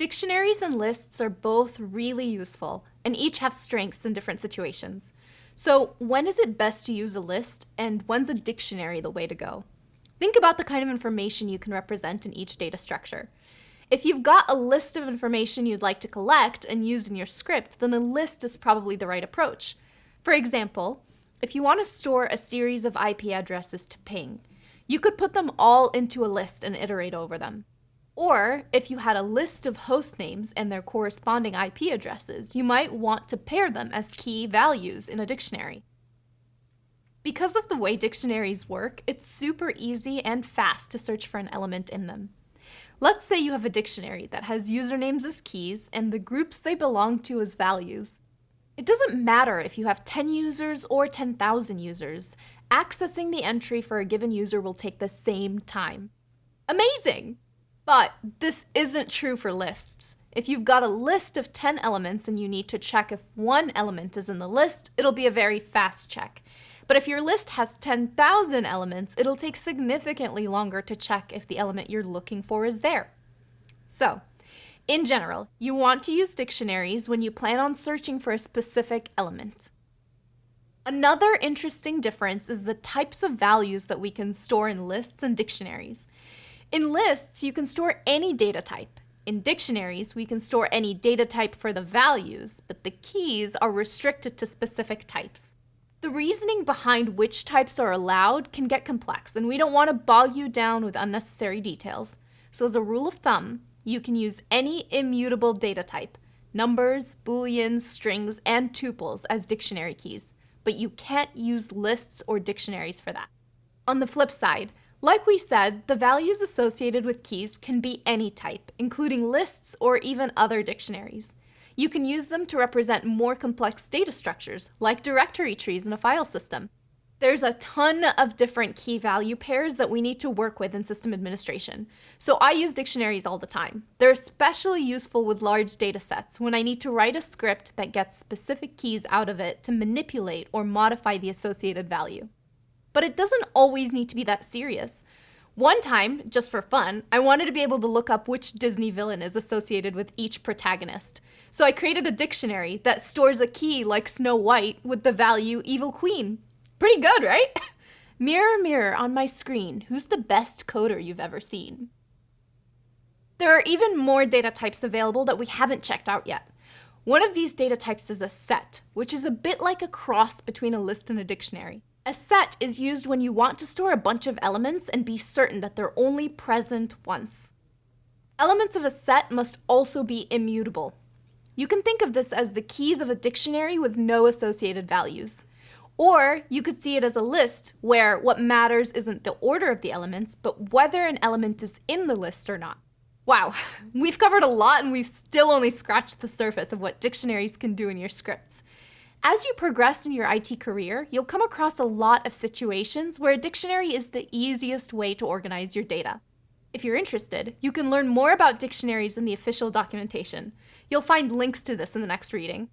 Dictionaries and lists are both really useful, and each have strengths in different situations. So when is it best to use a list, and when's a dictionary the way to go? Think about the kind of information you can represent in each data structure. If you've got a list of information you'd like to collect and use in your script, then a list is probably the right approach. For example, if you want to store a series of IP addresses to ping, you could put them all into a list and iterate over them. Or, if you had a list of host names and their corresponding IP addresses, you might want to pair them as key values in a dictionary. Because of the way dictionaries work, it's super easy and fast to search for an element in them. Let's say you have a dictionary that has usernames as keys and the groups they belong to as values. It doesn't matter if you have 10 users or 10,000 users. Accessing the entry for a given user will take the same time. Amazing! But this isn't true for lists. If you've got a list of 10 elements and you need to check if one element is in the list, it'll be a very fast check. But if your list has 10,000 elements, it'll take significantly longer to check if the element you're looking for is there. So, in general, you want to use dictionaries when you plan on searching for a specific element. Another interesting difference is the types of values that we can store in lists and dictionaries. In lists, you can store any data type. In dictionaries, we can store any data type for the values, but the keys are restricted to specific types. The reasoning behind which types are allowed can get complex, and we don't want to bog you down with unnecessary details. So as a rule of thumb, you can use any immutable data type, numbers, booleans, strings, and tuples as dictionary keys, but you can't use lists or dictionaries for that. On the flip side, like we said, the values associated with keys can be any type, including lists or even other dictionaries. You can use them to represent more complex data structures, like directory trees in a file system. There's a ton of different key value pairs that we need to work with in system administration, so I use dictionaries all the time. They're especially useful with large data sets when I need to write a script that gets specific keys out of it to manipulate or modify the associated value. But it doesn't always need to be that serious. One time, just for fun, I wanted to be able to look up which Disney villain is associated with each protagonist. So I created a dictionary that stores a key like Snow White with the value Evil Queen. Pretty good, right? Mirror, mirror on my screen, who's the best coder you've ever seen? There are even more data types available that we haven't checked out yet. One of these data types is a set, which is a bit like a cross between a list and a dictionary. A set is used when you want to store a bunch of elements and be certain that they're only present once. Elements of a set must also be immutable. You can think of this as the keys of a dictionary with no associated values. Or you could see it as a list where what matters isn't the order of the elements, but whether an element is in the list or not. Wow, we've covered a lot and we've still only scratched the surface of what dictionaries can do in your scripts. As you progress in your IT career, you'll come across a lot of situations where a dictionary is the easiest way to organize your data. If you're interested, you can learn more about dictionaries in the official documentation. You'll find links to this in the next reading.